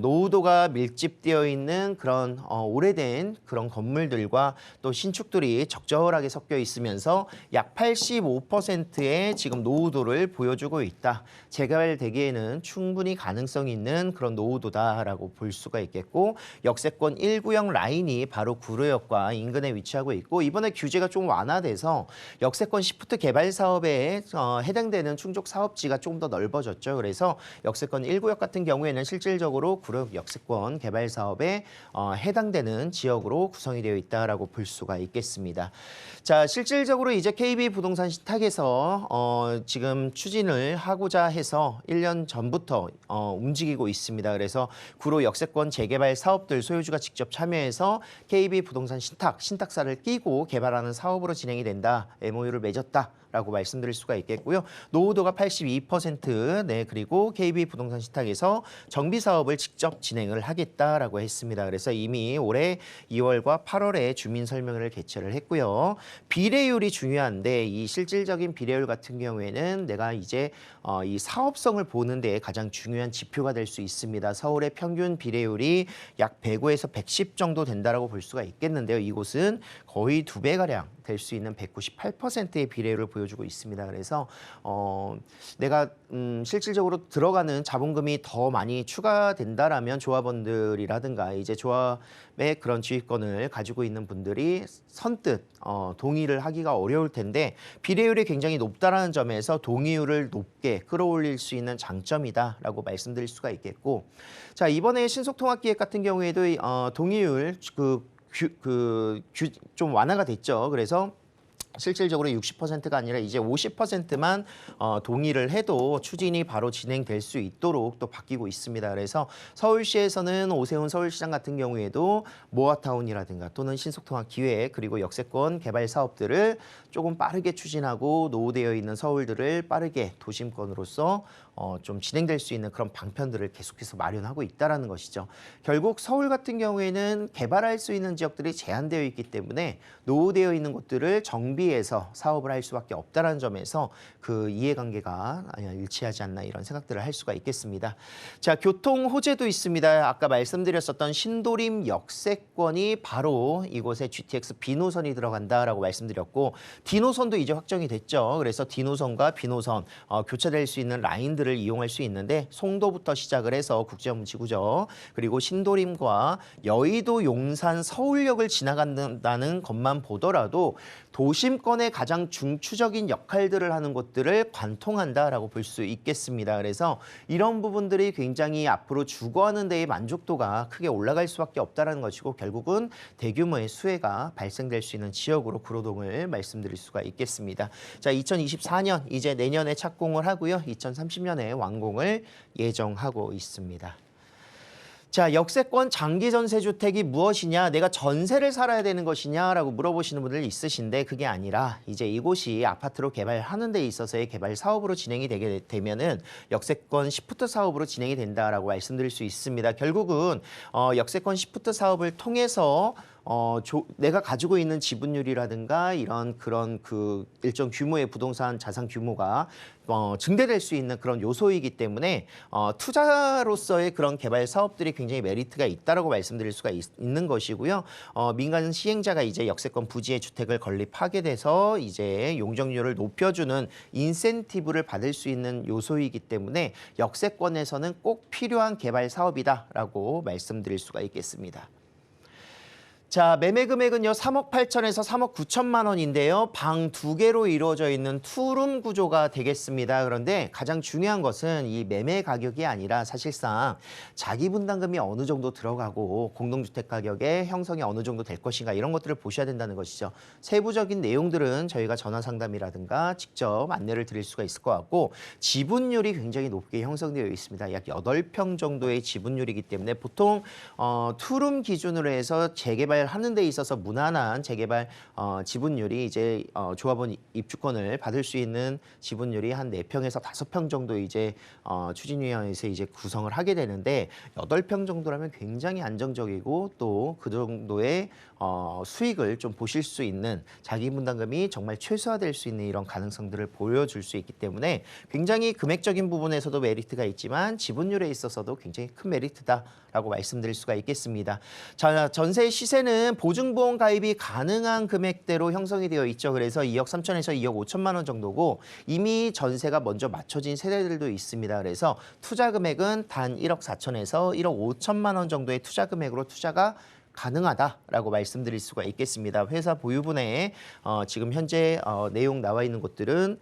노후도가 밀집되어 있는 그런 오래된 그런 건물들과 또 신축들이 적절하게 섞여 있으면서 약 85%의 지금 노후도를 보여주고 있다. 재개발되기에는 충분히 가능성이 있는 그런 노후도다라고 볼 수가 있겠고 역세권 1구역 라인이 바로 구로역과 인근에 위치하고 있고 이번에 규제가 좀 완화돼서 역세권 시프트 개발 사업에 해당되는 충족 사업지가 조금 더 넓어졌죠. 그래서 역세권 1구역 같은 경우에는 실질적으로 구로역 역세권 개발 사업에 해당되는 지역으로 구성이 되어 있다라고 볼 수가 있겠습니다. 자, 실질적으로 이제 KB 부동산 신탁에서 지금 추진을 하고자 해서 1년 전부터 움직이고 있습니다. 그래서 구로 역세권 재개발 사업들 소유주가 직접 참여해서 KB 부동산 신탁사를 끼고 개발하는 사업으로 진행이 된다. MOU를 맺었다. 라고 말씀드릴 수가 있겠고요. 노후도가 82%, 네, 그리고 KB 부동산 신탁에서 정비 사업을 직접 진행을 하겠다라고 했습니다. 그래서 이미 올해 2월과 8월에 주민 설명회를 개최를 했고요. 비례율이 중요한데 이 실질적인 비례율 같은 경우에는 내가 이제 이 사업성을 보는 데 가장 중요한 지표가 될 수 있습니다. 서울의 평균 비례율이 약 105에서 110 정도 된다라고 볼 수가 있겠는데요. 이곳은 거의 2배가량 될 수 있는 198%의 비례율을 보여주고 있습니다. 그래서 내가 실질적으로 들어가는 자본금이 더 많이 추가된다라면 조합원들이라든가 이제 조합의 그런 지휘권을 가지고 있는 분들이 선뜻 동의를 하기가 어려울 텐데 비례율이 굉장히 높다라는 점에서 동의율을 높게 끌어올릴 수 있는 장점이다라고 말씀드릴 수가 있겠고, 자 이번에 신속통합기획 같은 경우에도 동의율 좀 완화가 됐죠. 그래서 실질적으로 60%가 아니라 이제 50%만 동의를 해도 추진이 바로 진행될 수 있도록 또 바뀌고 있습니다. 그래서 서울시에서는 오세훈 서울시장 같은 경우에도 모아타운이라든가 또는 신속통합 기획 그리고 역세권 개발 사업들을 조금 빠르게 추진하고 노후되어 있는 서울들을 빠르게 도심권으로서 좀 진행될 수 있는 그런 방편들을 계속해서 마련하고 있다는 것이죠. 결국 서울 같은 경우에는 개발할 수 있는 지역들이 제한되어 있기 때문에 노후되어 있는 곳들을 정비해서 사업을 할 수밖에 없다는 점에서 그 이해관계가 일치하지 않나 이런 생각들을 할 수가 있겠습니다. 자, 교통 호재도 있습니다. 아까 말씀드렸었던 신도림 역세권이 바로 이곳에 GTX B노선이 들어간다라고 말씀드렸고 D노선도 이제 확정이 됐죠. 그래서 D노선과 B노선 교차될 수 있는 라인들을 이용할 수 있는데 송도부터 시작을 해서 국제음지구죠. 그리고 신도림과 여의도, 용산, 서울역을 지나간다는 것만 보더라도 도심권의 가장 중추적인 역할들을 하는 곳들을 관통한다라고 볼 수 있겠습니다. 그래서 이런 부분들이 굉장히 앞으로 주거하는 데의 만족도가 크게 올라갈 수밖에 없다는 것이고 결국은 대규모의 수혜가 발생될 수 있는 지역으로 구로동을 말씀드릴 수가 있겠습니다. 자, 2024년 이제 내년에 착공을 하고요. 2030년에 완공을 예정하고 있습니다. 자, 역세권 장기 전세 주택이 무엇이냐, 내가 전세를 살아야 되는 것이냐라고 물어보시는 분들 있으신데 그게 아니라 이제 이곳이 아파트로 개발하는 데 있어서의 개발 사업으로 진행이 되게 되면은 역세권 시프트 사업으로 진행이 된다라고 말씀드릴 수 있습니다. 결국은 역세권 시프트 사업을 통해서 내가 가지고 있는 지분율이라든가 이런 그런 그 일정 규모의 부동산 자산 규모가 증대될 수 있는 그런 요소이기 때문에 투자로서의 그런 개발 사업들이 굉장히 메리트가 있다라고 말씀드릴 수가 있는 것이고요. 민간 시행자가 이제 역세권 부지의 주택을 건립하게 돼서 이제 용적률을 높여주는 인센티브를 받을 수 있는 요소이기 때문에 역세권에서는 꼭 필요한 개발 사업이다라고 말씀드릴 수가 있겠습니다. 자, 매매 금액은요 3억 8천에서 3억 9천만 원인데요. 방 2개로 이루어져 있는 투룸 구조가 되겠습니다. 그런데 가장 중요한 것은 이 매매 가격이 아니라 사실상 자기 분담금이 어느 정도 들어가고 공동주택 가격의 형성이 어느 정도 될 것인가 이런 것들을 보셔야 된다는 것이죠. 세부적인 내용들은 저희가 전화 상담이라든가 직접 안내를 드릴 수가 있을 것 같고 지분율이 굉장히 높게 형성되어 있습니다. 약 8평 정도의 지분율이기 때문에 보통 투룸 기준으로 해서 재개발 하는 데 있어서 무난한 재개발 지분율이 이제 조합원 입주권을 받을 수 있는 지분율이 한 4평에서 5평 정도 이제 추진위원회에서 이제 구성을 하게 되는데 8평 정도라면 굉장히 안정적이고 또 그 정도의 수익을 좀 보실 수 있는 자기 분담금이 정말 최소화될 수 있는 이런 가능성들을 보여줄 수 있기 때문에 굉장히 금액적인 부분에서도 메리트가 있지만 지분율에 있어서도 굉장히 큰 메리트다라고 말씀드릴 수가 있겠습니다. 자, 전세 시세는 보증보험 가입이 가능한 금액대로 형성이 되어 있죠. 그래서 2억 3천에서 2억 5천만 원 정도고 이미 전세가 먼저 맞춰진 세대들도 있습니다. 그래서 투자 금액은 단 1억 4천에서 1억 5천만 원 정도의 투자 금액으로 투자가 가능하다라고 말씀드릴 수가 있겠습니다. 회사 보유분에 지금 현재 내용 나와 있는 곳들은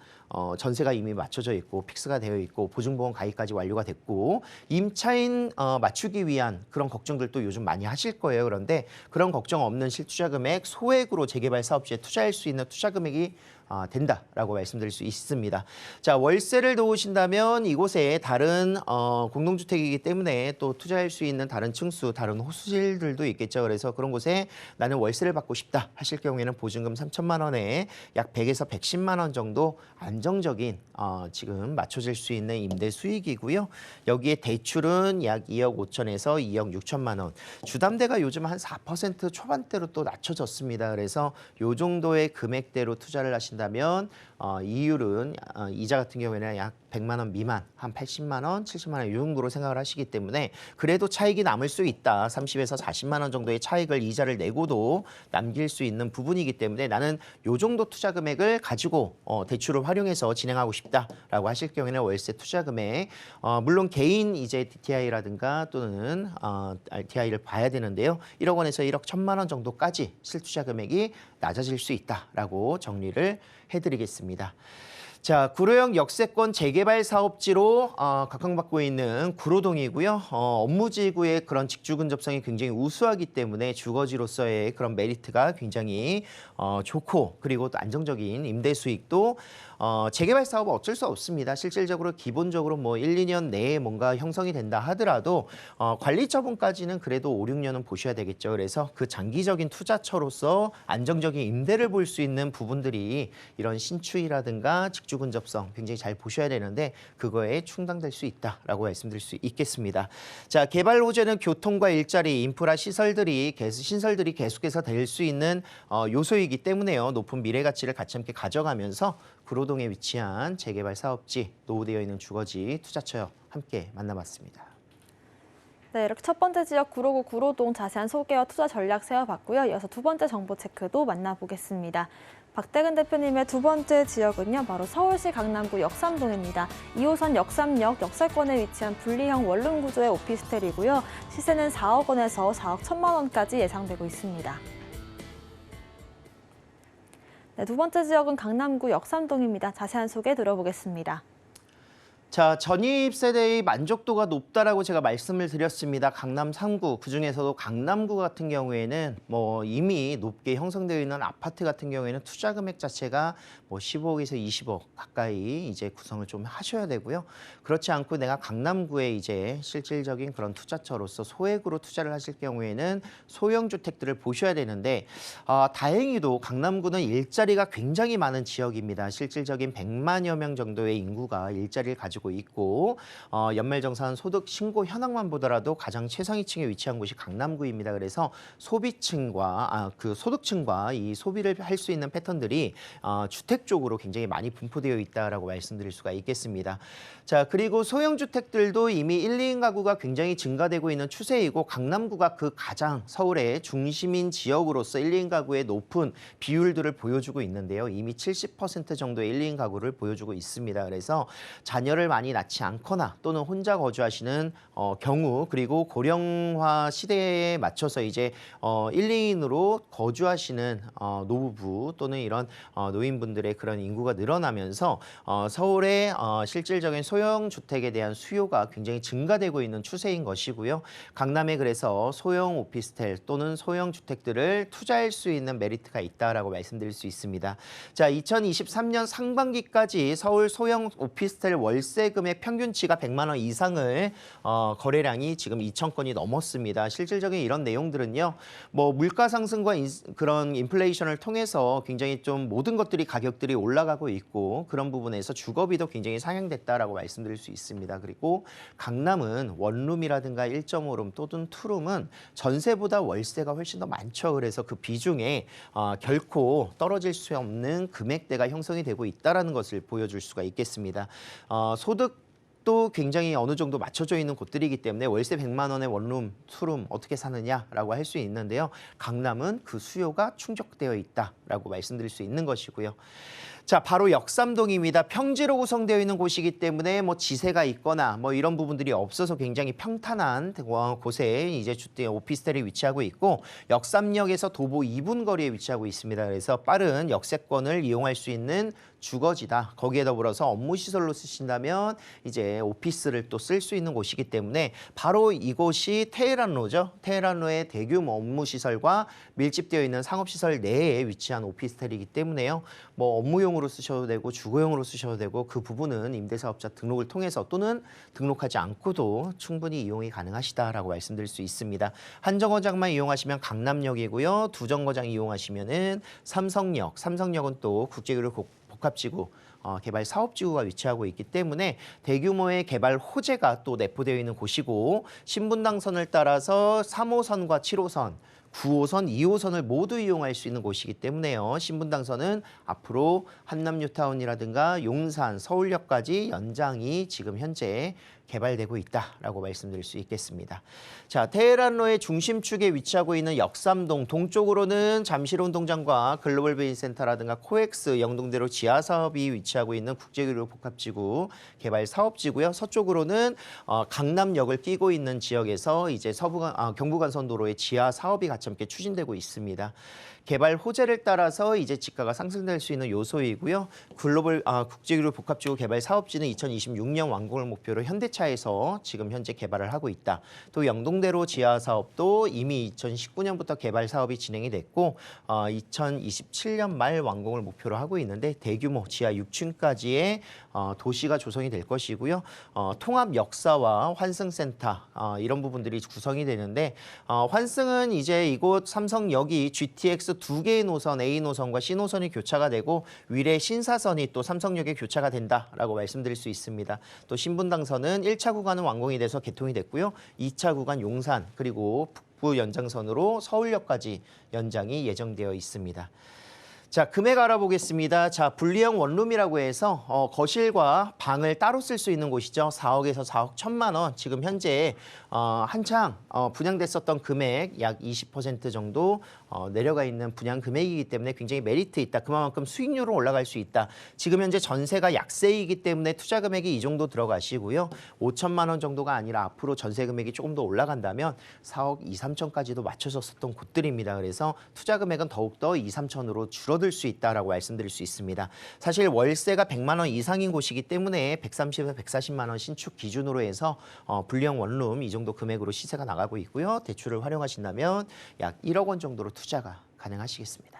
전세가 이미 맞춰져 있고 픽스가 되어 있고 보증보험 가입까지 완료가 됐고 임차인 맞추기 위한 그런 걱정들도 요즘 많이 하실 거예요. 그런데 그런 걱정 없는 실투자 금액 소액으로 재개발 사업지에 투자할 수 있는 투자 금액이 된다라고 말씀드릴 수 있습니다. 자, 월세를 놓으신다면 이곳에 다른 공동주택이기 때문에 또 투자할 수 있는 다른 층수, 다른 호수질들도 있겠죠. 그래서 그런 곳에 나는 월세를 받고 싶다 하실 경우에는 보증금 3천만 원에 약 100에서 110만 원 정도 안정적인 지금 맞춰질 수 있는 임대 수익이고요. 여기에 대출은 약 2억 5천에서 2억 6천만 원. 주담대가 요즘 한 4% 초반대로 또 낮춰졌습니다. 그래서 요 정도의 금액대로 투자를 하신다면 이율은 이자 같은 경우에는 약 100만 원 미만, 한 80만 원, 70만 원 이 정도로 생각을 하시기 때문에 그래도 차익이 남을 수 있다. 30에서 40만 원 정도의 차익을 이자를 내고도 남길 수 있는 부분이기 때문에 나는 요 정도 투자 금액을 가지고 대출을 활용해서 진행하고 싶다라고 하실 경우에는 월세 투자 금액 물론 개인 이제 DTI라든가 또는 RTI를 봐야 되는데요. 1억 원에서 1억 1천만 원 정도까지 실투자 금액이 낮아질 수 있다라고 정리를 해드리겠습니다. 자, 구로역 역세권 재개발 사업지로 각광받고 있는 구로동이고요. 업무지구의 그런 직주 근접성이 굉장히 우수하기 때문에 주거지로서의 그런 메리트가 굉장히 좋고 그리고 또 안정적인 임대 수익도 재개발 사업은 어쩔 수 없습니다. 실질적으로 기본적으로 뭐 1, 2년 내에 뭔가 형성이 된다 하더라도 관리 처분까지는 그래도 5, 6년은 보셔야 되겠죠. 그래서 그 장기적인 투자처로서 안정적인 임대를 볼 수 있는 부분들이 이런 신축이라든가 직주 근접성 굉장히 잘 보셔야 되는데 그거에 충당될 수 있다라고 말씀드릴 수 있겠습니다. 자, 개발 호재는 교통과 일자리, 인프라 신설들이 계속해서 될 수 있는 요소이기 때문에요. 높은 미래 가치를 같이 함께 가져가면서 구로동에 위치한 재개발 사업지, 노후되어 있는 주거지 투자처 함께 만나봤습니다. 네, 이렇게 첫 번째 지역 구로구 구로동 자세한 소개와 투자 전략 세워봤고요. 이어서 두 번째 정보 체크도 만나보겠습니다. 박대근 대표님의 두 번째 지역은요, 바로 서울시 강남구 역삼동입니다. 2호선 역삼역 역세권에 위치한 분리형 원룸 구조의 오피스텔이고요. 시세는 4억 원에서 4억 1천만 원까지 예상되고 있습니다. 네, 두 번째 지역은 강남구 역삼동입니다. 자세한 소개 들어보겠습니다. 자, 전입 세대의 만족도가 높다라고 제가 말씀을 드렸습니다. 강남 3구, 그중에서도 강남구 같은 경우에는 뭐 이미 높게 형성되어 있는 아파트 같은 경우에는 투자 금액 자체가 뭐 15억에서 20억 가까이 이제 구성을 좀 하셔야 되고요. 그렇지 않고 내가 강남구에 이제 실질적인 그런 투자처로서 소액으로 투자를 하실 경우에는 소형 주택들을 보셔야 되는데 다행히도 강남구는 일자리가 굉장히 많은 지역입니다. 실질적인 100만여 명 정도의 인구가 일자리를 가지고 있고 연말정산 소득 신고 현황만 보더라도 가장 최상위층에 위치한 곳이 강남구입니다. 그래서 소비층과 그 소득층과 이 소비를 할 수 있는 패턴들이 주택 쪽으로 굉장히 많이 분포되어 있다라고 말씀드릴 수가 있겠습니다. 자, 그리고 소형 주택들도 이미 1, 2인 가구가 굉장히 증가되고 있는 추세이고 강남구가 그 가장 서울의 중심인 지역으로서 1, 2인 가구의 높은 비율들을 보여주고 있는데요. 이미 70% 정도의 1, 2인 가구를 보여주고 있습니다. 그래서 자녀를 많이 낳지 않거나 또는 혼자 거주하시는 경우 그리고 고령화 시대에 맞춰서 이제 1, 2인으로 거주하시는 노부부 또는 이런 노인분들의 그런 인구가 늘어나면서 서울의 실질적인 소형 주택에 대한 수요가 굉장히 증가되고 있는 추세인 것이고요. 강남에 그래서 소형 오피스텔 또는 소형 주택들을 투자할 수 있는 메리트가 있다라고 말씀드릴 수 있습니다. 자, 2023년 상반기까지 서울 소형 오피스텔 월세 금액 평균치가 100만 원 이상을 거래량이 지금 2천 건이 넘었습니다. 실질적인 이런 내용들은요. 뭐 물가 상승과 그런 인플레이션을 통해서 굉장히 좀 모든 것들이 가격들이 올라가고 있고 그런 부분에서 주거비도 굉장히 상향됐다라고 말씀드릴 수 있습니다. 그리고 강남은 원룸이라든가 1.5룸 또는 투룸은 전세보다 월세가 훨씬 더 많죠. 그래서 그 비중에 결코 떨어질 수 없는 금액대가 형성이 되고 있다는 것을 보여줄 수가 있겠습니다. 소득도 굉장히 어느 정도 맞춰져 있는 곳들이기 때문에 월세 100만 원의 원룸, 투룸 어떻게 사느냐라고 할 수 있는데요. 강남은 그 수요가 충족되어 있다라고 말씀드릴 수 있는 것이고요. 자, 바로 역삼동입니다. 평지로 구성되어 있는 곳이기 때문에 뭐 지세가 있거나 뭐 이런 부분들이 없어서 굉장히 평탄한 곳에 이제 주택 오피스텔이 위치하고 있고 역삼역에서 도보 2분 거리에 위치하고 있습니다. 그래서 빠른 역세권을 이용할 수 있는 주거지다. 거기에 더불어서 업무 시설로 쓰신다면 이제 오피스를 또 쓸 수 있는 곳이기 때문에 바로 이곳이 테헤란로죠. 테헤란로의 대규모 업무 시설과 밀집되어 있는 상업 시설 내에 위치한 오피스텔이기 때문에요. 뭐 업무용으로 쓰셔도 되고 주거용으로 쓰셔도 되고 그 부분은 임대사업자 등록을 통해서 또는 등록하지 않고도 충분히 이용이 가능하시다라고 말씀드릴 수 있습니다. 한 정거장만 이용하시면 강남역이고요. 두 정거장 이용하시면은 삼성역. 삼성역은 또 국제교류 복합지구 개발 사업지구가 위치하고 있기 때문에 대규모의 개발 호재가 또 내포되어 있는 곳이고 신분당선을 따라서 3호선과 7호선 9호선, 2호선을 모두 이용할 수 있는 곳이기 때문에요. 신분당선은 앞으로 한남뉴타운이라든가 용산, 서울역까지 연장이 지금 현재 개발되고 있다라고 말씀드릴 수 있겠습니다. 자, 테헤란로의 중심축에 위치하고 있는 역삼동, 동쪽으로는 잠실운동장과 글로벌 베이센터라든가 코엑스, 영동대로 지하 사업이 위치하고 있는 국제교류 복합지구 개발 사업지고요. 서쪽으로는 강남역을 끼고 있는 지역에서 이제 경부간선도로의 지하 사업이 같이 함께 추진되고 있습니다. 개발 호재를 따라서 이제 지가가 상승될 수 있는 요소이고요. 글로벌 국제교류 복합지구 개발 사업지는 2026년 완공을 목표로 현대차에서 지금 현재 개발을 하고 있다. 또 영동대로 지하 사업도 이미 2019년부터 개발 사업이 진행이 됐고 2027년 말 완공을 목표로 하고 있는데 대규모 지하 6층까지의 도시가 조성이 될 것이고요. 통합 역사와 환승센터 이런 부분들이 구성이 되는데 환승은 이제 이곳 삼성역이 GTX 2개의 노선, A 노선과 C 노선이 교차가 되고 위례 신사선이 또 삼성역에 교차가 된다라고 말씀드릴 수 있습니다. 또 신분당선은 1차 구간은 완공이 돼서 개통이 됐고요. 2차 구간 용산 그리고 북부 연장선으로 서울역까지 연장이 예정되어 있습니다. 자, 금액 알아보겠습니다. 자, 분리형 원룸이라고 해서 거실과 방을 따로 쓸 수 있는 곳이죠. 4억에서 4억 1천만 원. 지금 현재 한창 분양됐었던 금액 약 20% 정도 내려가 있는 분양 금액이기 때문에 굉장히 메리트 있다. 그만큼 수익률은 올라갈 수 있다. 지금 현재 전세가 약세이기 때문에 투자 금액이 이 정도 들어가시고요. 5천만 원 정도가 아니라 앞으로 전세 금액이 조금 더 올라간다면 4억 2, 3천까지도 맞춰졌었던 곳들입니다. 그래서 투자 금액은 더욱더 2, 3천으로 줄어들 수 있다라고 말씀드릴 수 있습니다. 사실 월세가 100만 원 이상인 곳이기 때문에 130에서 140만 원 신축 기준으로 해서 분리형 원룸 이 정도 금액으로 시세가 나가고 있고요. 대출을 활용하신다면 약 1억 원 정도로 투자가 가능하시겠습니다.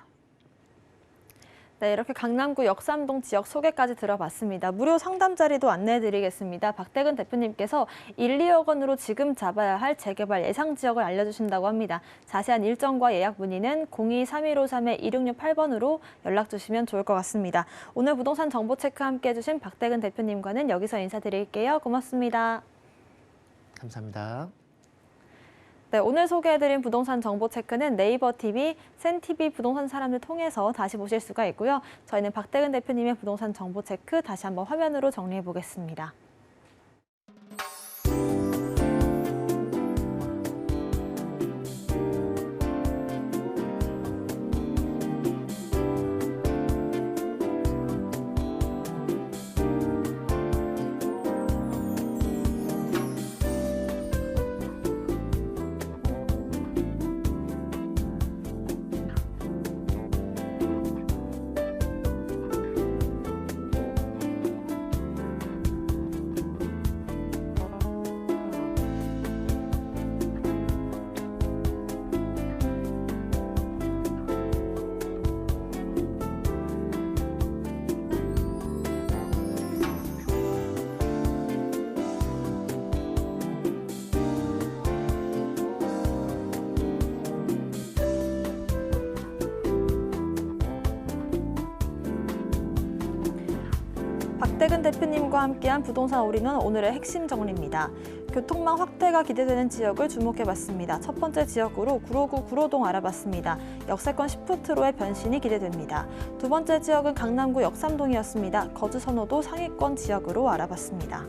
네, 이렇게 강남구 역삼동 지역 소개까지 들어봤습니다. 무료 상담 자리도 안내해드리겠습니다. 박대근 대표님께서 1, 2억 원으로 지금 잡아야 할 재개발 예상 지역을 알려주신다고 합니다. 자세한 일정과 예약 문의는 02-3153-2668번으로 연락 주시면 좋을 것 같습니다. 오늘 부동산 정보 체크 함께 해주신 박대근 대표님과는 여기서 인사드릴게요. 고맙습니다. 감사합니다. 네, 오늘 소개해드린 부동산 정보 체크는 네이버 TV, 센TV 부동산 사람들 통해서 다시 보실 수가 있고요. 저희는 박대근 대표님의 부동산 정보 체크 다시 한번 화면으로 정리해 보겠습니다. 박대근 대표님과 함께한 부동산 올인원 오늘의 핵심 정리입니다. 교통망 확대가 기대되는 지역을 주목해봤습니다. 첫 번째 지역으로 구로구 구로동 알아봤습니다. 역세권 10푸트로의 변신이 기대됩니다. 두 번째 지역은 강남구 역삼동이었습니다. 거주 선호도 상위권 지역으로 알아봤습니다.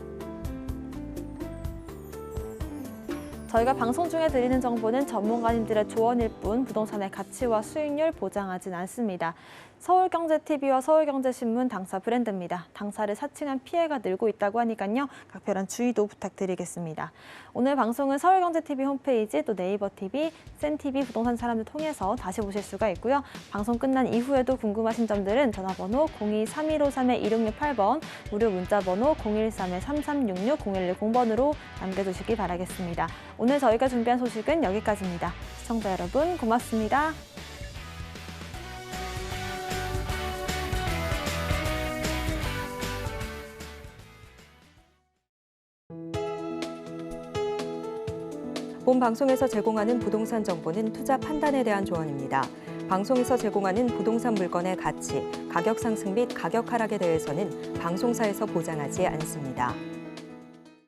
저희가 방송 중에 드리는 정보는 전문가님들의 조언일 뿐 부동산의 가치와 수익률 보장하진 않습니다. 서울경제TV와 서울경제신문 당사 브랜드입니다. 당사를 사칭한 피해가 늘고 있다고 하니까요. 각별한 주의도 부탁드리겠습니다. 오늘 방송은 서울경제TV 홈페이지 또 네이버TV, 센TV 부동산 사람들 통해서 다시 보실 수가 있고요. 방송 끝난 이후에도 궁금하신 점들은 전화번호 02-3153-2668번, 무료 문자번호 013-3366-0110번으로 남겨주시기 바라겠습니다. 오늘 저희가 준비한 소식은 여기까지입니다. 시청자 여러분 고맙습니다. 본 방송에서 제공하는 부동산 정보는 투자 판단에 대한 조언입니다. 방송에서 제공하는 부동산 물건의 가치, 가격 상승 및 가격 하락에 대해서는 방송사에서 보장하지 않습니다.